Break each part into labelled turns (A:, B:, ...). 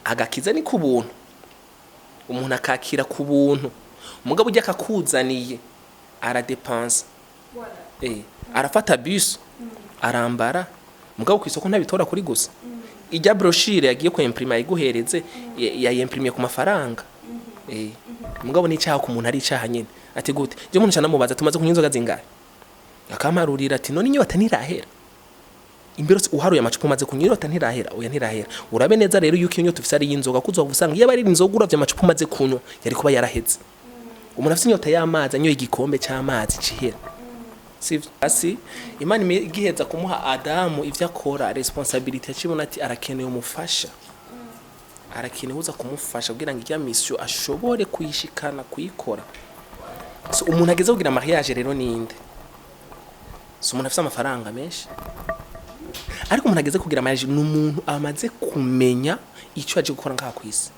A: agakiza ni ku buntu umuntu akakira ku buntu umugabo ujya akakuzaniye aradepansa arafata bus arambara mugabo ku isoko ntabitora kuri gusa ijya brochure yagiye ko imprima iguhereze yayimprimiye ku mafaranga mugabo ni cyaha ku muntu ari cyaha nyine ati gute je umuntu cyana mubaza tumaze kunywa inzoga zingahe akamarurira ati none inyota ntirahera imbere uharuye amacupa maze kunywa inyota ntirahera oya ntirahera urabe neza rero yuko inyota ufise ari inzoga kuzo gusanga iyo bari inzoga uravye amacupa maze kunywa yari kuba yaraheze umuntu afise inyota y'amazi anyoye igikombe cy'amazi cihera sivyo asi imana igiheza kumuha Adamu ivyo akora responsibility yakibona ati arakeneye umufasha arakeneye uza kumufasha kugira ngo ijya mission ashobore kuyishikana kuyikora so umuntu ageze kugira mariage rero ninde so umuntu afise amafaranga menshi ariko umuntu ageze kugira mariage n'umuntu amaze kumenya icyo aje gukora ngaha kwisi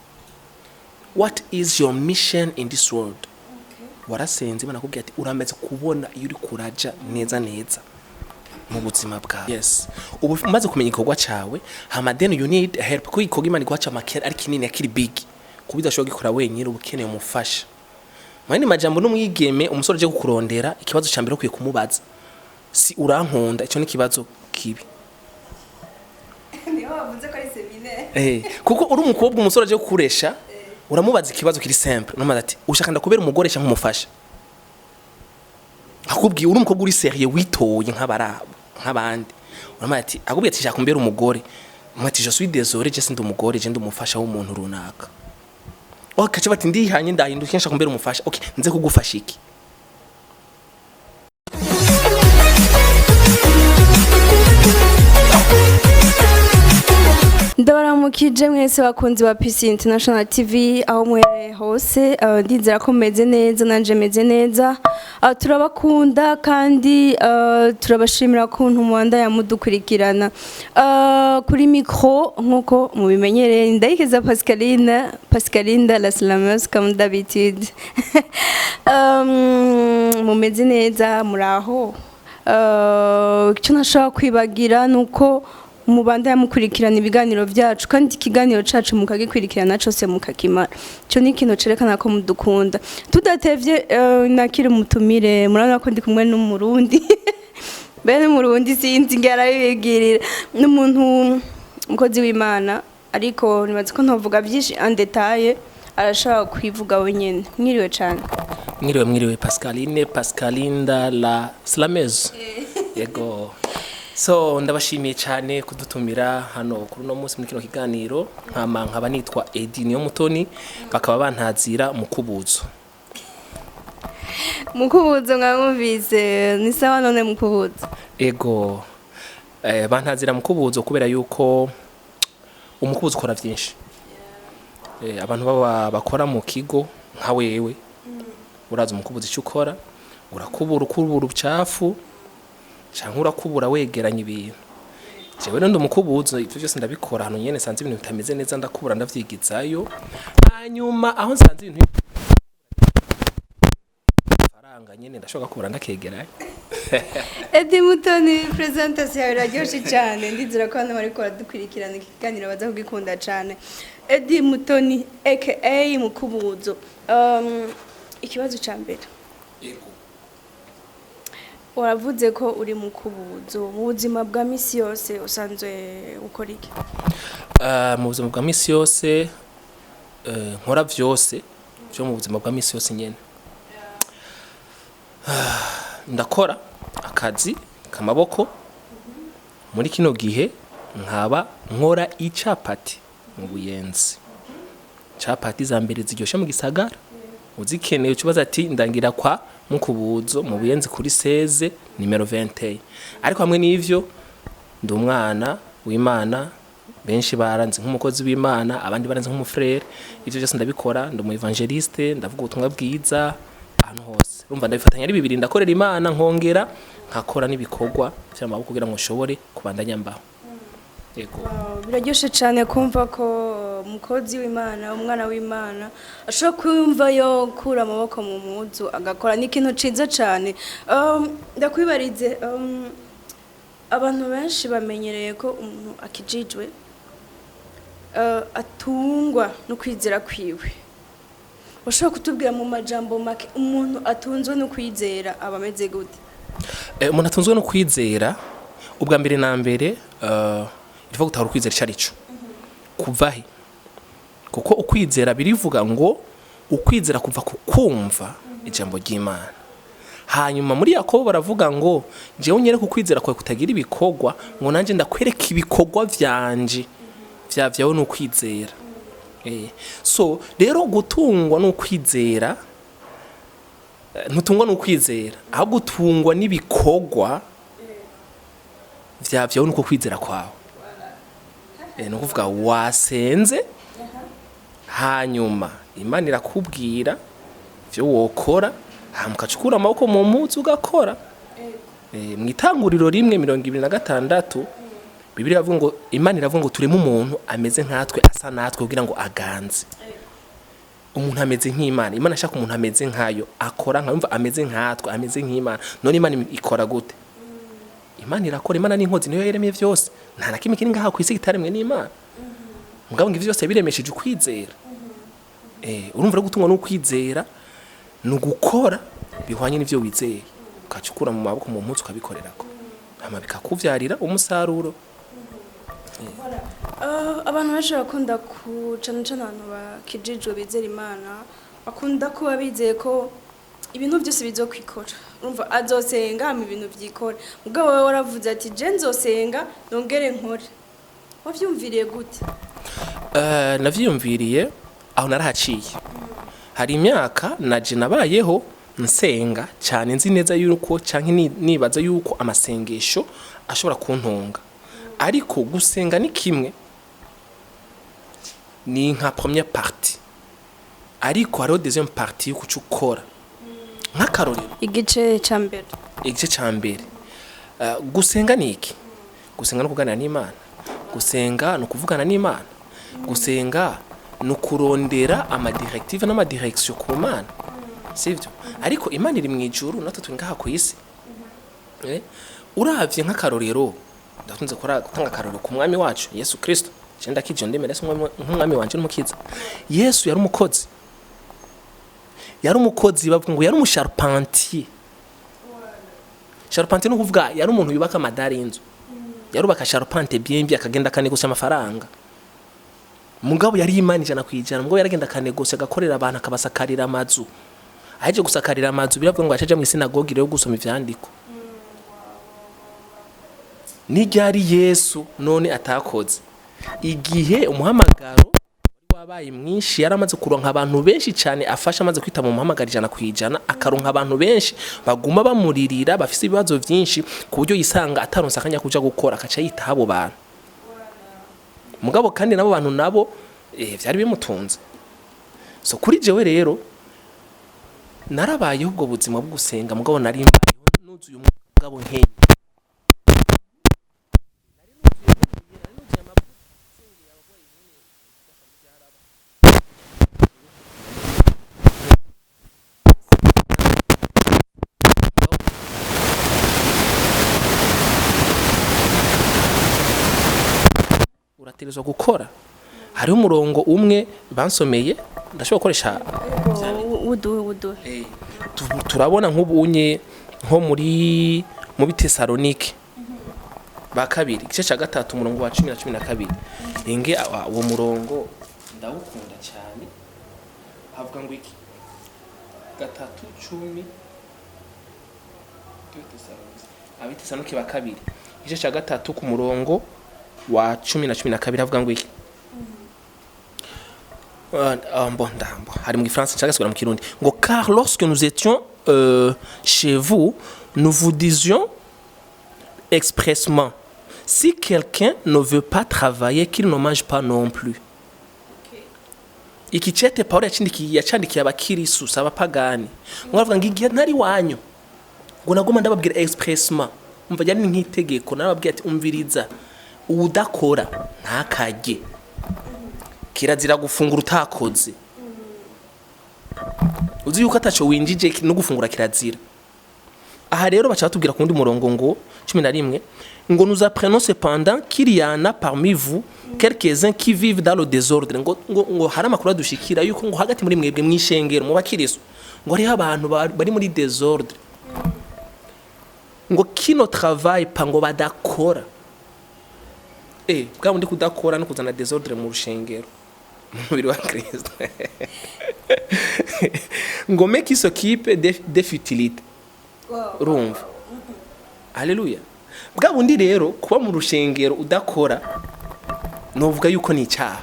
A: what is your mission in this world warasenze imana kubwira ati uramaze kubona iyo uri kuraja neza neza mu buzima bwawe yes ubu umaze kumenya ikorwa cyawe hama then you need help ko ikorwa imana igwacha makera ari kinini akiri big kubiza shobora gikora wenyine ubukeneye umufasha mani majambo n'umwigeme umusore je gukurondera ikibazo cyambere kwiye kumubaza si urankunda icyo ni kibazo kibi
B: niho bavuze ko ari seminaire
A: kuko uri umukobwa umusore je gukuresha uramubaza ikibazo kiri simple namaze ati ushaka ndakubera umugore cyangwa umufasha akubwiye uri umukobwa uri serieux witoye nk'abandi uramaze ati akubwiye ati shaka kumbera umugore mwati je suis désolé je sindi umugore je ndi umufasha w'umuntu runaka kaca bati ndihanye ndahinduka nshaka kumbera umufasha okay nze kugufasha iki
B: ndabaramukije mwese bakunzi ba PC International TV aho mwere hose ndizera ko meze neza nanje meze neza turabakunda kandi turabashimira kuntu mwanda ya mudukurikirana kuri micro nkuko mubimenyereye ndayikeza Pascaline la Slameuse comme d'habitude mumeze neza muraho icyo nashaka kwibagira nuko umubanda yamukurikirana ibiganiro byacu kandi ikiganiro cacu mukagikurikirana cyose mukakimara cyo ni ikintu cerekana ko mudukunda tudatevye nakiri mutumire murabona ko ndi kumwe n'umurundi bene murundi sinzi ngarabigirira n'umuntu mukozi w'Imana ariko nibaze ko ntovuga byinshi en detail arashaka kwivuga wenyene mwiriwe cyane
A: mwiriwe Pascaline la Slameuse yego so ndabashimiye cyane kudutumira hano kuri no munsi muri kino kiganiro nkaba nitwa Edi niyo mutoni bakaba bantazira mukubuzo mwamuvise
B: ni sawa none mukubuzo
A: ego bantazira mukubuzo kubera yuko umukubuzo ukora byinshi abantu baba bakora mu kigo nka wewe uraza umukubuzo icyo ukora urakubura ubucafu cyangwa urakubura wegeranya ibintu jewe ndo umukubuzo ivyo byose ndabikora hano nyene sanze ibintu bitameze neza ndakubura ndavyigizayo hanyuma aho sanze ibintu faranga nyene ndashoka kubura ndakegeranya
B: Edi Mutoni presentation yawe iraryoshye cyane ndizera ko hano bari ko dukurikirana ikiganiro baza kugikunda cyane Edi Mutoni aka mukubuzo ikibazo ca mbere waravuze ko uri mukubuzo mu buzima bwa misi yose usanzwe ukora iki
A: mu buzima bwa misi yose nkora byose byo mu buzima bwa misi yose nyene ndakora akazi kamaboko muri kino gihe nkaba nkora icapati mu Buyenzi capati za mbere ziryoshe mu gisagara uzikeneye ukibaza ati ndangira kwa mukubuzo mu Buyenzi kuri 16 nimero 20 ariko hamwe n'ivyo ndi umwana w'Imana benshi baranze nk'umukozi w'Imana abandi baranze nk'umufrere ivyo byose ndabikora ndi mu evangeliste ndavuga ubutumwa bwiza ahantu hose urumva ndabifatanya ari bibiri ndakorera Imana nkongera nkakora n'ibikorwa by'amaboko kugira ngo nshobore kubandanya mbaho yego
B: biraryoshe cyane kumva ko umukozi w'Imana umwana w'Imana ashobora kumva yo kura amaboko mu muzu agakora n'ikintu ciza cyane ndakwibarize abantu benshi bamenyereye ko umuntu akijijwe atungwa no kwizera kwiwe ushobora kutubwira mu majambo make umuntu atunzwe no kwizera aba ameze gute?
A: Umuntu atunzwe no kwizera ubwa mbere na mbere rivuga gutahura ukwizera icarico kuvahe kuko ukwizera birivuga ngo ukwizera kuva ku kumva ijambo ry'Imana. Hanyuma muri Yakobo baravuga ngo jewe nyere ku kwizera kwawe kutagira ibikorwa ngo nanje ndakwereka ibikorwa vyanje vyawe no kwizera. So rero gutungwa no kwizera ntutungwa no kwizera ahubwo gutungwa n'ibikorwa vyawe nuko kwizera kwawe. No kuvuga wasenze hanyuma Imana irakubwira ivyo wokora hamukacukura amaboko mu mpuzu ugakora. Mwitanguriro rimwe 26 Bibiliya ivuga ngo Imana iravuga ngo tureme umuntu ameze nkatwe asa natwe kugira ngo aganze. Umuntu ameze nk'Imana, Imana ashaka umuntu ameze nkayo akora nkamva ameze nkatwe ameze nk'Imana. None Imana ikora gute? Imana irakora, Imana n'inkozi niyo yeremye vyose. Nta nakimwe kiri ngaha kwisi gitaremwe n'Imana. Mugabo ngo ivyo byose biremesheje ukwizera. Urumva gutungwa no kwizera nugukora bihwanye n'ivyo wizeye ukacukura mu maboko mu mpuzu ukabikorerako hama bikakuvyarira umusaruro.
B: Abantu benshi bakunda kucana abantu bakijijwe bizera Imana bakunda kuba bizeye ko ibintu byose bizokwikora. Urumva azosenga mu ibintu vyikora mugabo wewe waravuze ati je nzosenga nongere nkore. Wavyumviriye gute?
A: Navyumviriye aho narahaciye. Hari imyaka naje nabayeho nsenga cyane nzi neza yuko canke nibaza yuko amasengesho ashobora kuntunga. Ariko gusenga ni kimwe ni nka première partie. Ariko hariho deuxième partie yo kucukora. Nk'akarorero
B: igice cambere.
A: Igice cambere. Gusenga ni iki? Gusenga no kuganira n'Imana. Gusenga no kuvugana n'Imana. Gusenga no kurondera ama directive n'ama direction ku Mana. Sivyo? Ariko Imana iri mu ijuru natwe turi ngaha ku isi. Uravye nk'akarorero ndatunze gutanga akarorero ku mwami wacu Yesu Kristo. Cenda kijo ndemere nk'umwami wanje n'umukiza. Yesu yari umukozi. Yari umukozi bavuga ngo yari umusharpentier. Charpentier no kuvuga yari umuntu yubaka amadari y'inzu. Yarubaka charpente bien akagenda kanegosya amafaranga. Mugabo yari Imana ijana kwijana mugabo yaragenda kanegosya agakorera abantu akabasakarira amazu. Aje gusakarira amazu biravuga ngo acaje mu sinagogi rero gusoma ivyandiko. Ni ryari Yesu none atakoze igihe umuhamagaro wabaye mwinshi yaramaze kuronka abantu benshi cyane afasha amaze kwita mu muhamagaro ijana kwijana akaronka abantu benshi baguma bamuririra bafise ibibazo byinshi ku buryo yisanga ataronsa akanya kuja gukora akaca yita abo bantu. Mugabo kandi nabo bantu nabo vyari bimutunze. So kuri jewe rero narabayeho ubwo buzima bwo gusenga mugabo nari mbayeho nuzuye umugabo nkeye. Urategerezwa gukora. Hari umurongo umwe bansomeye ndashobora gukoresha
B: wudu.
A: Turabona nk'ubunye nko mu Bitesalonike ba kabiri igice cya 3 umurongo wa 10 na 12. Enge uwo murongo ndawukunda cyane. Havuga ngo iki 3:10 Abitesalonike ba kabiri igice cya 3 ku murongo wa 10 na 12 havuga ngo iki hari mu Gifaransa cyangwa se mu Kirundi ngo car lorsque nous étions chez vous nous vous disions expressement si quelqu'un ne veut pas travailler qu'il ne mange pas non plus. Iki cete Paulo yacandikiye abakirisu abapagani ngo avuga ngo igihe ntari wanyu ngo nagoma ndababwira expressement umva yari nk'itegeko narababwira ati umviriza udakora ntakajye kirazira gufungura utakoze. Uzi yuko ataco winjije no gufungura kirazira. Aha rero bacha batubwira kundi murongo ngo 11 ngo nous apprenons cependant qu'il y en a parmi vous quelques-uns qui vivent dans le désordre ngo hari amakuru adushikira yuko ngo hagati muri mwebwe mwishengero mu bakiriso ngo hariho abantu bari muri désordre ngo kino travail pa ngo badakora bwa bundi kudakora no kuzana désordre mu rushengero mu mubiri wa Kristo ngo mec qui s'occupe des futilités urumva haleluya bwa bundi rero kuba mu rushengero udakora novuga yuko ni icyaha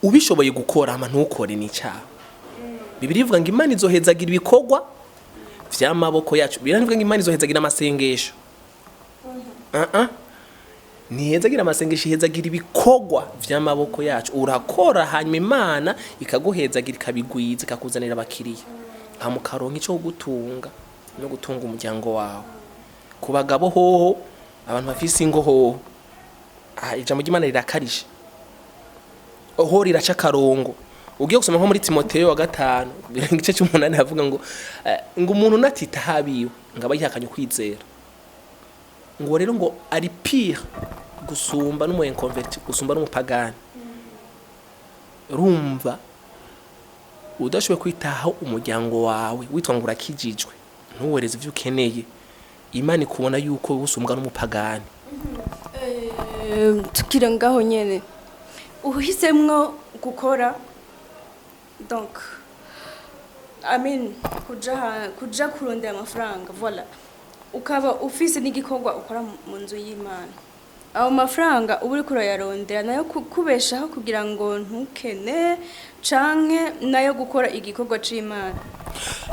A: ubishoboye gukora ama ntukore ni icyaha Bibiri ivuga ngo Imana izohezagira ibikorwa vy'amaboko yacu biravuga ngo Imana izohezagira amasengesho ntihezagira amasengesho ihezagira ibikorwa vy'amaboko yacu urakora hanyuma Imana ikaguhezagira ikabigwiza ikakuzanira abakiriya hamukaronka ico gutunga no gutunga umuryango wawe ku bagabo hoho abantu bafise ingo hoho ijambo ry'Imana rirakarisha oho riraca karongo ugiye gusoma nko muri Timoteyo wa 5 igice cy'umunani havuga ngo umuntu natita habiwe ngaba yihakanye kwizera ngo rero ngo ari pire gusumba n'umu inconverti gusumba n'umupagani rumva udashoboye kwitaho umuryango wawe witwa ngo urakijijwe ntuwereze ivyo ukeneye Imana ikubona yuko usumbwa n'umupagani
B: tukira ngaho nyene uhisemwo gukora donc kuja kurondera amafaranga voilà ukaba ufise n'igikorwa ukora mu nzu y'Imana aho mafaranga uburi kurayarondera nayo kubeshaho kugira ngo ntukene canke nayo gukora igikorwa c'Imana.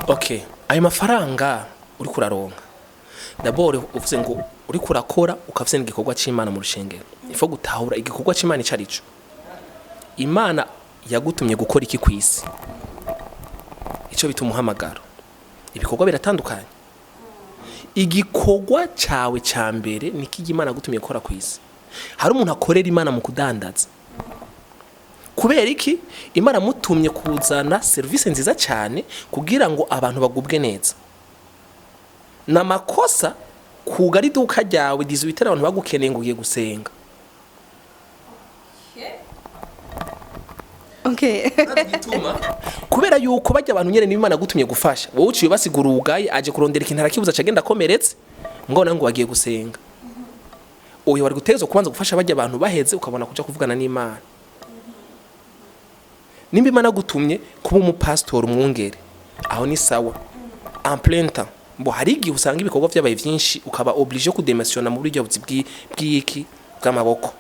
A: Okay, ayo mafaranga uri kuraronka d'abord uvuze ngo uri kurakora ukafise n'igikorwa c'Imana mu rushengero ifo gutahura igikorwa c'Imana icarico Imana yagutumye gukora iki kwisi ico bitumuhamagaro ibikorwa biratandukanye igikorwa cawe ca mbere niki Imana gutumye gukora kwisi hari umuntu akorera Imana mu kudandaza kubera iki Imana mutumye kuzana service nziza cyane kugira ngo abantu bagubwe neza na makosa kugari duka ryawe dizubitera abantu bagukeneye ngo ugiye gusenga
B: okay
A: kubera yuko bajya abantu nyene n'Imana gutumye gufasha wowe uciye basigura ugaye aje kurondera ikintu arakibuza cagenda komeretse ngo nango bagiye gusenga oyo wari gutezo kubanza gufasha bajya abantu baheze ukabona kuja kuvugana n'Imana nimba Imana gutumye kuba umupastor umwungere aho ni sawa en plein temps bo hari igihe usanga ibikorwa vyabaye vyinshi ukaba obligé kudemisiona mu buryo bw'iki bw'amaboko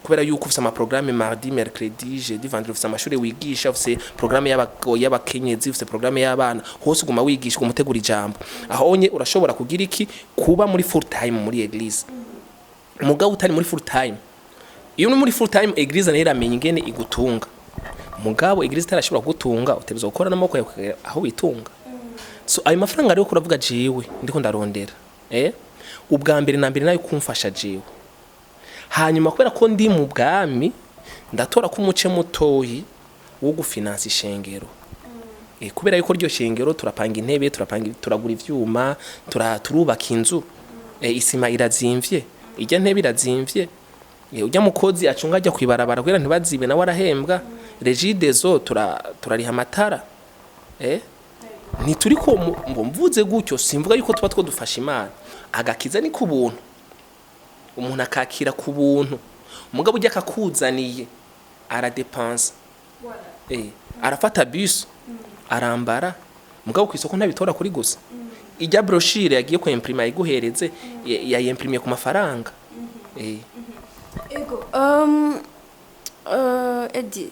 A: kubera yuko ufite ama programme mardi mercredi jeudi vendredi ufite amashuri wigisha ufite programme y'abakenyezi ufite programme y'abana hose uguma wigisha umutegura ijambo ahonye urashobora kugira iki kuba muri full time muri eglise mugabo utari muri full time iyo uri muri full time eglise nayo iramenye ingene igutunga mugabo eglise tarashobora kugutunga utegerezwa gukora n'amaboko yawe aho witunga so ayo mafaranga rero kuravuga jewe ndiko ndarondera ubwa mbere na mbere nayo kumfasha jewe hanyuma kubera ko ndi mu bwami ndatora ko umuce mutoyi wo gufinansa ishengero kubera yuko ryo shengero turapanga intebe turagura ivyuma turubaka inzu isima irazimvye ijya ntebe irazimvye ujya mukozi acunga ajya kwibarabara kwera ntibazibe na warahembwa regidezo turariha amatara ntituri ko mvuze gutyo simvuga yuko tuba two dufasha Imana agakiza ni ku buntu umuntu akakira ku buntu umugabo ujya akakuzaniye aradepansa arafata bus arambara umugabo ku isoko ntabitora kuri gusa ijya brochure yagiye ko imprima iguhereze yayimprimiye ku mafaranga
B: ego Edi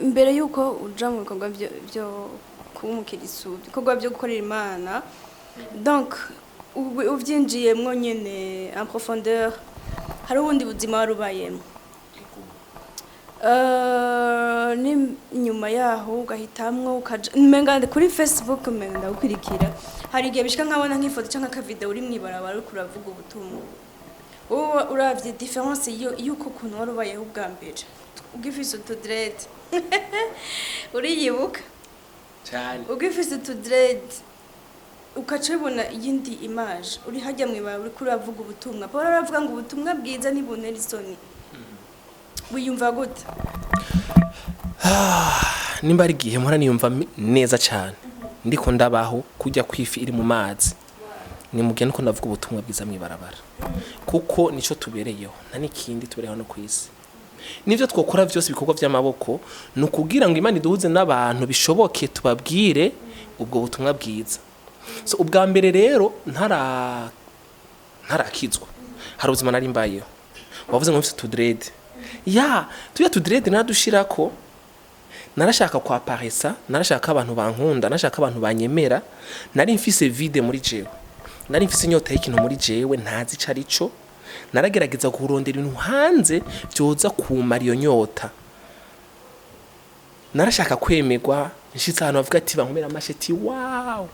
B: mbere yuko uja mu bikorwa byo kuba umukirisu ibikorwa byo gukorera Imana donc uvyinjiyemwo nyene en profondeur hari ubundi buzima warubayemo ni nyuma yaho ugahitamwo ukaja menga kuri Facebook menga ndagukurikira hari igihe bishika nkabona nk'ifoto cyangwa ka video uri mwibarabara uri kuravuga ubutumwa wowe uravye difference yuko kuntu warubayeho ubwa mbere ugifise utudread uriyibuka
A: cyane
B: ugifise utudread ukacibona iyindi image uri hajya mwibaye uri kuravuga ubutumwa Paul aravuga ngo ubutumwa bwiza nibonera isoni wiyumva gute
A: nimba ari gihe mpora niyumva neza cyane ndiko ndabaho kujya kwifi iri mu mazi ni mugihe nuko ndavuga ubutumwa bwiza mwibarabara kuko nico tubereyeho nta nikindi tubereyeho no kwisi nivyo twokora vyose bikorwa vy'amaboko nukugira ngo Imana iduhuze n'abantu bishoboke tubabwire ubwo butumwa bwiza so ubwa mbere rero ntarakizwa hari ubuzima nari mbayeho wavuze ngo mfite tudred tuya tudred nadushirako narashaka kwa paresa narashaka abantu bankunda narashaka abantu banyemera nari mfise vide muri jewe nari mfise inyota y'ikintu muri jewe ntazi carico naragerageza kurondera ibintu hanze byoza kumara iyo nyota narashaka kwemegwa nshitse ahantu bavuga ati bankomera amasheti wow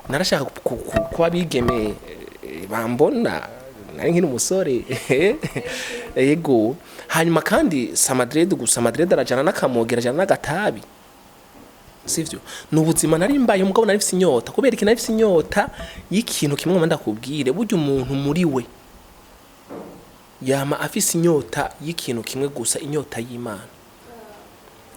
A: narashaka kuba bigeme bambona nari nkiri umusore yego hanyuma kandi samadred gusa madred arajana n'akamogera ajana n'agatabi sivyo n'ubuzima nari mbaye umugabo nari mfise inyota kubera iki nari mfise inyota y'ikintu kimwe ndakubwire burya umuntu muri we yama afise inyota y'ikintu kimwe gusa inyota y'Imana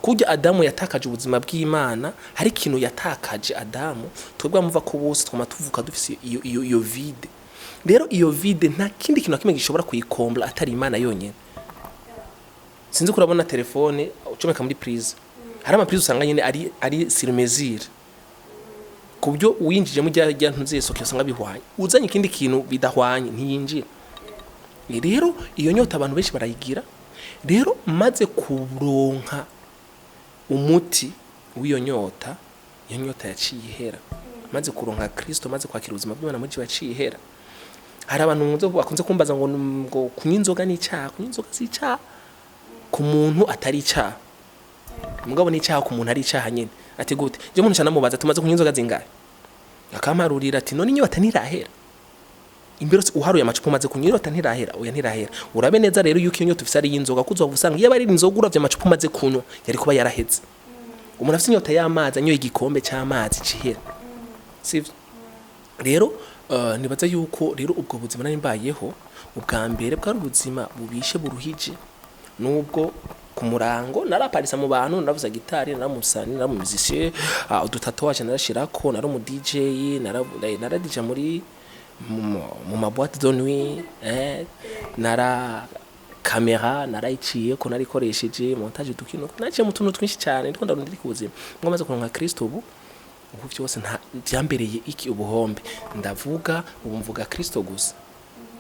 A: kujya Adamu yatakaje ubuzima bw'Imana hari ikintu yatakaje Adamu twebwe amuva ko bose twama tuvuka dufise iyo vide rero iyo vide nta kindi kintu kimwe gishobora kuyikombla atari Imana yonyene sinzi kurabona telefone ucomeka muri prise hari ama prise usanga nyene ari sur mesure kubyo winjije mu jya ntuzesoke usanga bihwanye uzanye ikindi kintu bidahwanye ntiyinjira rero iyo nyota abantu benshi barayigira rero maze kuronka umuti w'iyo nyota iyo nyota yaciye ihera maze kuronka Kristo maze kwakira ubuzima bw'Imana muri baciye ihera hari abantu bakunze kumbaza ngo kunywa inzoga ni icyaha kunywa inzoga si icyaha ku muntu atari icyaha mugabo ni icyaha ku muntu ari icyaha nyine ati gute je muntu cyane mubaza tumaze kunywa inzoga zingahe akamparurira ati none inyota ntirahera imbere uharuye amacupa maze kunywa inyota ntirahera oya ntirahera urabe neza rero yuko inyota ufise ari y'inzoga kuzova usanga iyo bari inzoga uravye amacupa maze kunywa yari kuba yaraheze umuntu afise inyota y'amazi anyoye igikombe cy'amazi cihera sivyo rero nibaza yuko rero ubwo buzima nari mbayeho ubwa mbere bwari ubuzima bubishe buruhije nubwo ku murango naraparisa mu bantu naravuza gitari naramusani naramumuzishe udutatuwaje narashirako nari mu DJ naradija muri mu maboîte de nuit nara kamera narayiciye ko narikoresheje montage dukino naciye mu tuntu twinshi cyane ndiko ndarondera ikubuzima ngo maze kuronka Kristo ubu byose nta byambereye iki ubuhombe ndavuga ubu mvuga Kristo gusa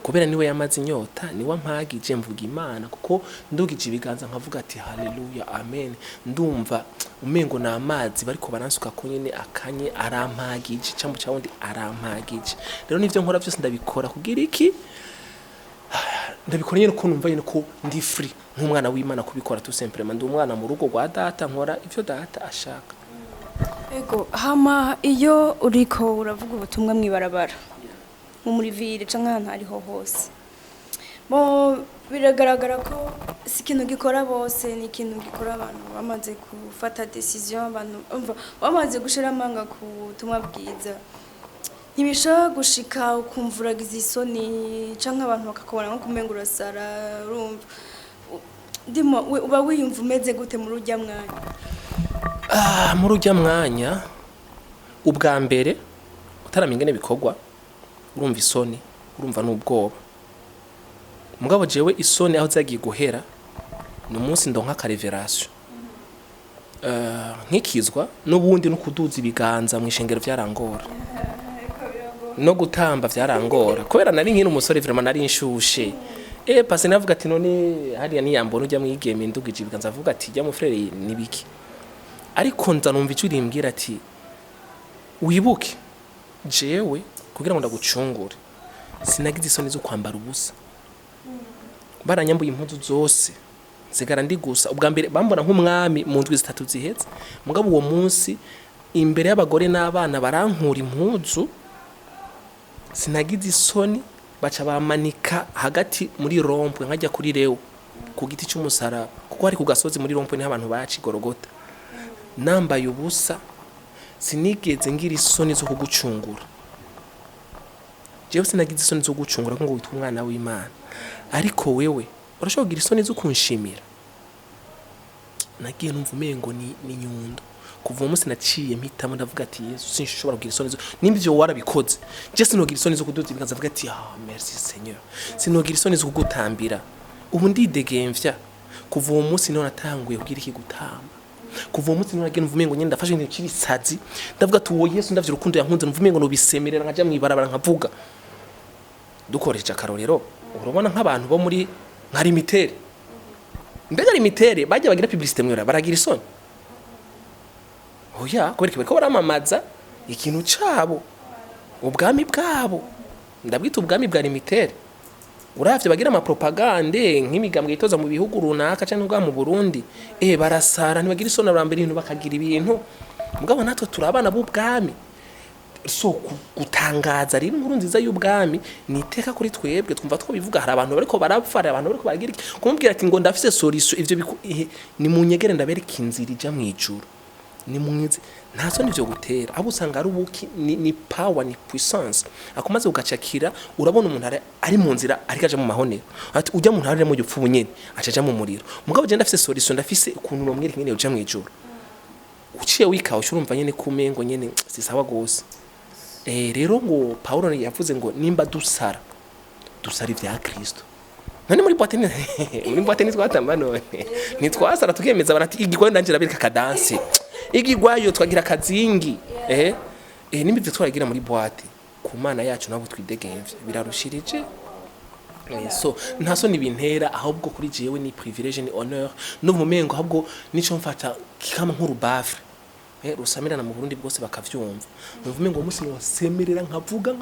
A: kubera niwe yamaze inyota niwe mpagije mvuga Imana kuko ndugije ibiganza nkavuga ati haleluya amen ndumva umengo na amazi bariko baransuka ko nyene akanye arampagije cyambu cyawundi arampagije rero nivyo nkora byose ndabikora kugira iki ndabikora nyene ko numva nyene ko ndi free nk'umwana w'Imana kubikora tout simplement ndi umwana mu rugo rwa data nkora ivyo data ashaka
B: ego hama iyo uriko uravuga ubutumwa mwibarabara muri ville canke ahantu ariho hose bo biragaragara ko si ikintu gikora bose ni ikintu gikora abantu bamaze gufata decision abantu bamaze gushira amanga ku butumwa bwiza ntibishobora gushika ukumvuragiza isoni canke abantu bakakubona nko kumenga urasara urumva ndimo uba wiyumva umeze gute muri urya mwanya
A: muri urya mwanya ubwa mbere utaramenya n'ibikorwa urumva isoni urumva n'ubwoba mugabo jewe isoni aho zagiye guhera ni umunsi ndonka kareverasyo nkikizwa n'ubundi no kuduza ibiganza mu ishengero vyarangora no gutamba vyarangora kubera nari nkiri umusore vraiment nari inshushe pase navuga ati none hariya niyambona ujya mwigeme ndugije ibiganza avuga ati jya mu frere nibiki ariko nza numva icyo rimbwira ati wibuke jewe kugira ngo ndagucungure sinagize isoni zo kwambara ubusa baranyambuye impuzu zose zigara ndi gusa ubwa mbere bambona nk'umwami mu ndwi zitatu zihetse mugabo uwo munsi imbere y'abagore n'abana barankura impuzu sinagize isoni baca bamanika hagati muri rompwe nkajya kuri rewo ku giti cy'umusaraba kuko hari ku gasozi muri rompwe niho abantu baci gorogota nambaye ubusa sinigeze ngira isoni zo kugucungura jewe sinagize isoni zo gucungura ngo witwa umwana w'Imana ariko wewe urashobora kugira isoni zo kunshimira nagiye numva umengo ni nyundo kuva umunsi naciye mpitamo ndavuga ati Yesu sinshobora kugira isoni zo nimbyo warabikoze je sinogira isoni zo kuduza ibiganza avuga ati merci Seigneur sinogira isoni zo kugutambira ubu ndidegemvya kuva uwo munsi none natanguye kugira iki gutamba kuva uwo munsi none nagiye numva umengo nyene ndafashe ibintu cy'ibisazi ndavuga ati uwo Yesu ndavye urukundo yankunze numva umengo no bisemerera nkaja mwibarabara nkavuga dukoresha akarorero urabona nk'abantu bo muri nka limitere mbega limitere bajya bagira publicité mwera baragira isoni oya kubera ko baramamaza ikintu cabo ubwami bwabo ndabwita ubwami bwa limitere uravye bagira ama propagande nk'imigambwe itoza mu bihugu runaka cyangwa mu Burundi barasara ntibagira isoni barambere ibintu bakagira ibintu mugabo natwe turabana b'ubwami so gutangaza rero inkuru nziza y'ubwami niteka kuri twebwe twumva two bivuga hari abantu bariko barapfara abantu bariko bagira kumubwira ati ngo ndafise solution ivyo ni munyegere ndabereka inzira ija mwijuru ni mwize ntaso nivyo gutera abo usanga ari ubuki ni power ni puissance akomaze ugacakira urabona umuntu ari mu nzira arikaje mu mahonero ati ujya mu ntare mu gipfu bunyene acaja mu muriro mugabo je ndafise solution ndafise ukuntu nomwereka nyene uja mwijuru uciye wikaho urumva nyene kumengo nyene sisawa gose rero ngo Paulo yavuze ngo nimba dusara ivya Kristo none muri boîte ni twatamba none nitwasara tukemeza barati igikwayo ndanje rabirika kadanse igigwayo twagira kazingi nimba ivyo twaragira muri boîte ku mana yacu nabo twidegemvye birarushirije so ntaso nibintera ahubwo kuri jewe ni privilege ni honneur no mumengo ahubwo nico mfata kikama nk'urubafre rusamirana mu Burundi bwose bakavyumva nuvume ngo umunsi nosemerera nkavuga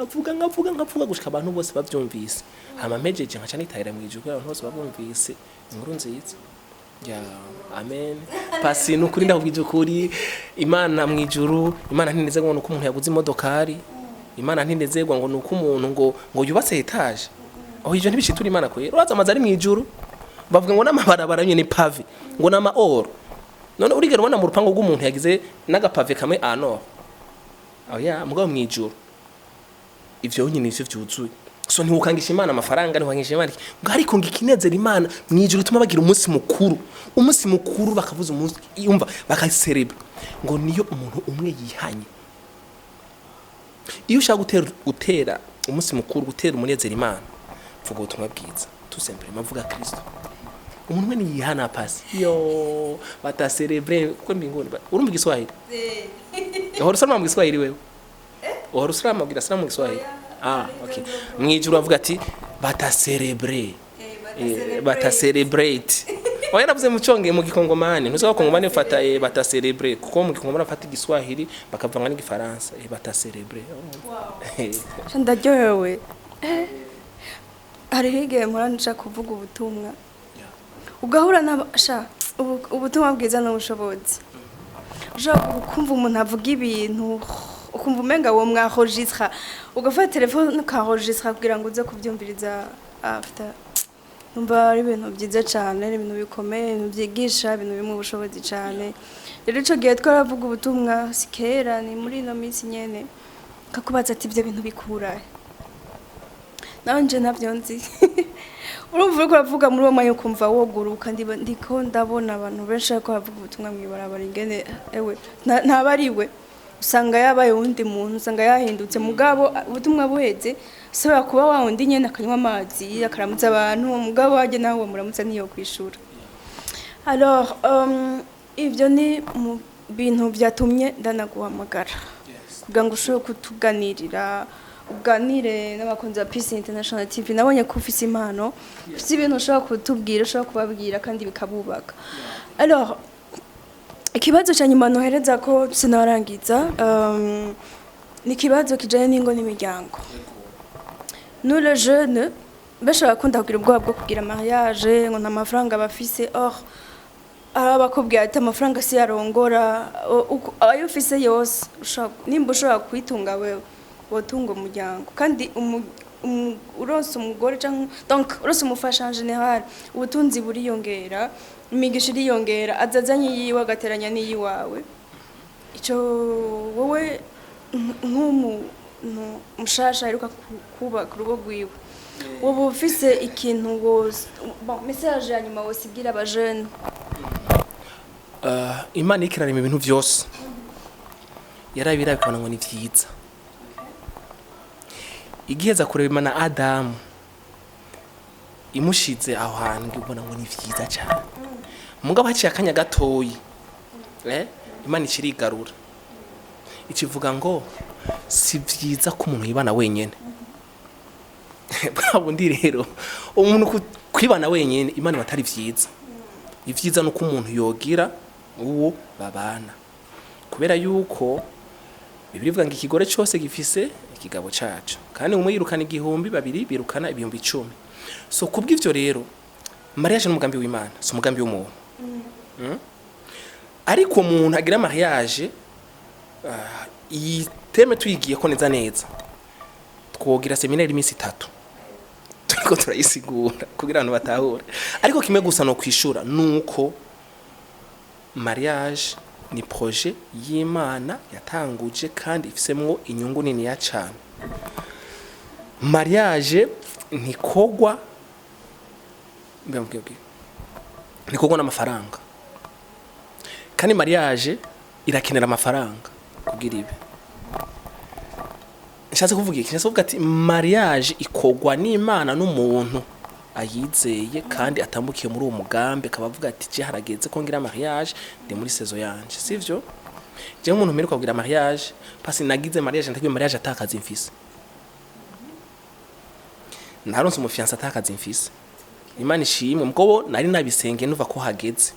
A: gushika abantu bose bavyumvise hama mejeje nkaca nitahira mwijuru abantu bose babumvise inkuru nziza ya amen pasi nukuri ndakubwije ukuri Imana mwijuru Imana ntineze ngo nuko umuntu yaguze imodokari Imana ntinezegwa ngo nuko umuntu ngo yubatse etage aho ivyo ntibishitura Imana kwera uraza amazi ari mwijuru bavuga ngo n'amabarabara nyene pave ngo nama oro none urigera ubona mu rupango rw'umuntu yagize n'agapave kamwe ano oya mugabo mwijuru ivyo nyine ivyo vyuzuye so ntiwukangisha Imana amafaranga ntiwangisha Imana ngo ariko ngikinezera Imana mwijuru tuma bagira umunsi mukuru bakavuza umunsi yumva bakacelebra ngo niyo umuntu umwe yihanye iyo ushaka gutera umunsi mukuru gutera umunezero Imana vuga ubutumwa bwiza tout simplement vuga Kristo umuntu mwe yihana pasi yo batacelebre ko mbingoni urumva Igiswahili uhora usoma mu Giswahili wewe uhora usoma mu Giswahili okay mwijuru avuga ati batacelebre batacelebrate oya navuze mu conge mu gikongomani ntuzako kongomani ufata batacelebre kuko mu gikongomani afata Igiswahili bakavanga n'igifaransa batacelebre
B: ndaryohewe hari hige muranisha kuvuga ubutumwa ugahura n'abasha ubutumwa bwiza n'ubushobozi ushaka kumva umuntu avuga ibintu ukumva umenga wo mwahogistra ugafata telefone ukahogistra kugira ngo uze kubyumviriza after numva ari ibintu byiza cyane ibintu bikomeye ibintu byigisha ibintu bimwe ubushobozi cyane rero ico gihe twaravuga ubutumwa sikera ni muri no minsi nyene kakubaza ati ibyo bintu bikurahe nanje navyo nzi urumva ko bavuga muri uwo mwanya ukumva woguruka ndiko ndabona abantu benshi ko bavuga ubutumwa mwibarabara ingene ewe ntabariwe usanga yabaye undi muntu usanga yahindutse mugabo ubutumwa buheze saba kuba wa undi nyene akanywa amazi akaramutsa abantu mugabo waje nawe muramutsa niyo kwishura alors ivyo ni mu bintu byatumye ndanaguhamagara kugira ngo ushobore kutuganirira uganire n'abakunzi ba Peace International TV nabonye ko ufise impano ufise ibintu ushobora kutubwira ushobora kubabwira kandi bikabubaka alors ikibazo cya nyuma nohereza ko sinarangiza ni kibazo kijanye n'ingo n'imiryango nous les jeunes bashaka kunda kugira ubwoba bwo kugira mariage ngo nta mafaranga bafise abakobwa ati amafaranga si yarongora ayo ufise yose nimba ushobora kwitunga wewe wotunga umuryango kandi urose umugore cyangwa donc urose umufasha en general ubutunzi buriyongera imigisha iriyongera azazanye yiwe agateranya n'iyiwawe ico wowe mushasha aheruka kubaka urugo rwiwe ubu ufise ikintu message ya nyuma wosigira abajene?
A: Imana ikirarema ibintu byose yarabira bikabona ngo ni vyiza. Igiheza kurema na Adamu imushize aho hantu ngibona ngo ni vyiza cyane. Mugabo haciye akanya gatoyi Imana ikirigarura ikivuga ngo si vyiza ko umuntu yibana wenyene. Bundi rero umuntu kwibana wenyene Imana batari vyiza. Ivyiza nuko umuntu yogira uwo babana, kubera yuko Bibiri ivuga ngo ikigore cyose gifise ikigabo cacu, kandi umwe yirukana 1000 babiri birukana 10,000. So kubw'ivyo rero mariage n'umugambi w'Imana, so umugambi w'umuntu. Ariko umuntu agira mariage iyi teme tuyigiye ko neza neza twogira seminaire iminsi 3 turiko turayisigura kugira abantu batahure. Ariko kimwe gusa no kwishura nuko mariage ni projet y'Imana yatanguje kandi ifisemwo inyungu nini ya cyane. Mariage ntikogwa nikogwa n'amafaranga, kandi mariage irakenera amafaranga kugira ibe. Nshatse kuvuga iki? Nshatse kuvuga ati mariage ikogwa n'Imana n'umuntu ayizeye kandi atambukiye muri uwo mugambi, akabavuga ati je harageze ko ngira mariage ndi muri saison yanje, sivyo? Je umuntu mperuka kugira mariage pasi nagize mariage ndagiye mariage atakaza imfise, naronse umufiance atakaza imfise. Imana ishimwe mugabo nari nabisenge nuva ko hageze,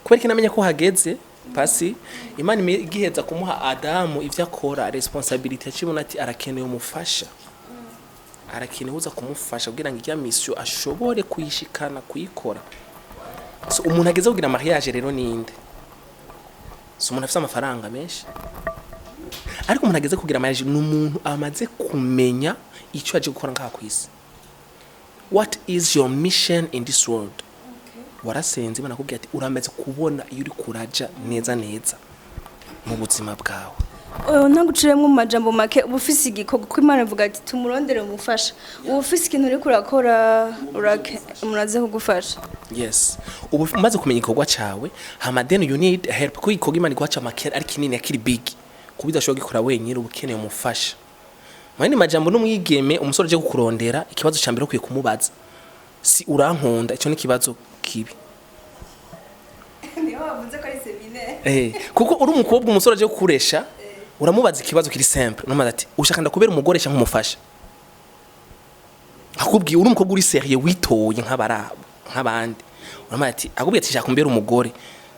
A: kubera ko namenye ko hageze pasi Imana igiheza kumuha Adamu ivyo akora responsibility yakibona ati arakeneye umufasha, arakeneye uza kumufasha kugira ngo ijya mission ashobore kuyishikana kuyikora. So umuntu ageze kugira mariage rero ninde? So umuntu afite amafaranga menshi, ariko umuntu ageze kugira mariage n'umuntu amaze kumenya icyo aje gukora ngaha kwisi. What is your mission in this world? Warasenze Imana kubwira ati uramaze kubona iyo uri kuraja neza neza mu buzima bwawe.
B: Naguciremwe mu majambo make ubufise igikogo ko Imana ivuga ati tumurondere umufasha. Ubufise ikintu uri kurakora muraze kugufasha.
A: Yes. Ubu umaze kumenya igikogwa cawe, hama then you need help ko igikogwa Imana igwacha makera ari kinini akiri big. Kubidashobora gukora wenyine ubukeneye umufasha. Mwani majambo n'umwigeme umusore je gukurondera ikibazo cyambere kwiye kumubaza. Si urankunda icyo ni kibazo kibi.
B: Niyo wavuze ko ari seminaire.
A: Kuko uri umukobwa umusore je gukuresha uramubaza ikibazo kiri simple namaze ati ushaka ndakubera umugore cyangwa umufasha. Akubwiye uri umukobwa uri serieux witoye nk'abandi. Uramaze ati akubwiye ati shaka kumbera umugore.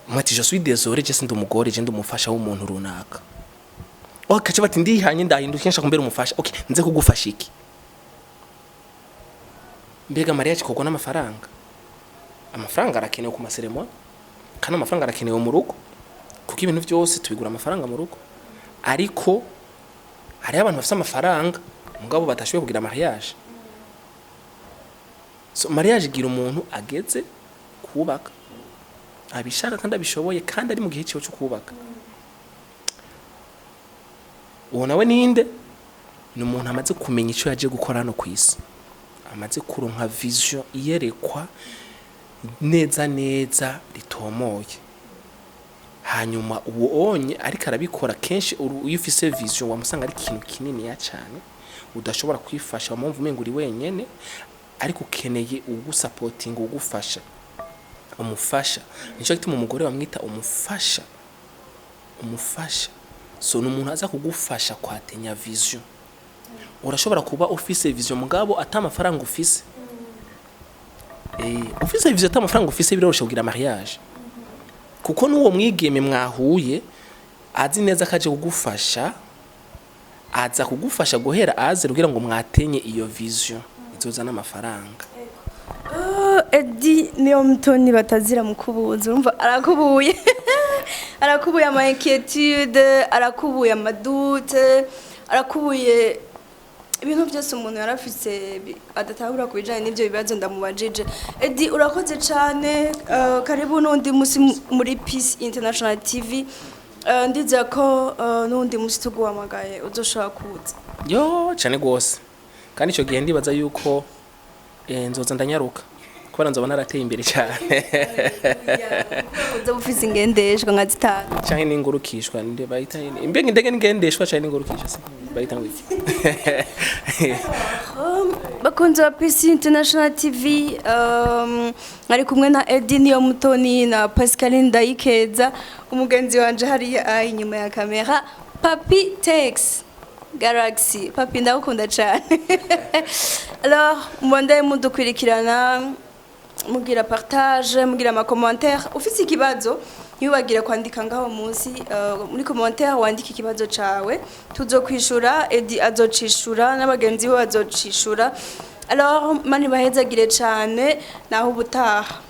A: Mwati je suis désolé je sindi umugore je ndi umufasha w'umuntu runaka. Kacha bati ndihanye ndahindukiye nshaka kumbera umufasha. Okay, nze kugufasha iki? Mbega mariage kogwa n'amafaranga. Amafaranga arakenewe ku maseremoni, kandi amafaranga arakenewe mu rugo, kuko ibintu byose tubigura amafaranga mu rugo. Ariko hari abantu bafite amafaranga mugabo batashoboye kugira mariage. So mariage gira umuntu ageze kubaka abishaka kandi abishoboye kandi ari mu gihe cyo kubaka. Uwo nawe ninde? Ni umuntu amaze kumenya icyo yaje gukora hano ku isi, amaze kuronka vision iyerekwa neza neza ritomoye. Hanyuma uwo onye ariko arabikora kenshi iyo ufise vision wamusanga ari ikintu kinini ya cyane udashobora kwifasha, wamumva umenga uri wenyene, ariko ukeneye ugusupporting ugufasha, umufasha. Nico gituma umugore bamwita umufasha. So n'umuntu aza kugufasha kwatenya vision. Urashobora kuba ufise vision mugabo atamafaranga ufise. Ufise vision atamafaranga ufise biroroshe kugira mariage. Kuko nuwo mwigeme mwahuye azi neza kaje kugufasha, aza kugufasha guhera aze kugira ngo mwatenye iyo vision izoza n'amafaranga.
B: Edi niyo mutoni batazira mukubuza urumva arakubuye. Arakubuye ama inquiétude, arakubuye amadute, arakubuye ibintu byose umuntu yarafise adatahura kubijanye n'ivyo bibazo ndamubajije. Edi urakoze cyane, karibu n'undi musi muri Peace International TV. Ndiza ko n'undi musi tuguhamagaye uzoshobora kuza.
A: Yo cyane gose kandi icyo gihe ndibaza yuko nzoza ndanyaruka kubera nzoba narateye imbere cyane
B: uza ufise ingendeshwa nka zitanu
A: cyane n'ingurukishwa nde bayita imbenge ndege n'ingendeshwa cyane n'ingurukishwa se bayita ngwiki
B: bakunze wa PC International TV ari kumwe na Edini yo Mutoni na Pascaline Ndayikeza umugenzi wanje hari inyuma ya kamera Papi Tex Galaxy Papi ndakunda cyane alors mwondaye mudukwirikirana mugira partage mugira ama commentaire ufite ikibazo ntiwibagire kwandika ngaho munsi muri commentaire wandika ikibazo cawe tuzokwishura Edi azocishura n'abagenzi be bazocishura alors mani bahezagire cyane naho ubutaha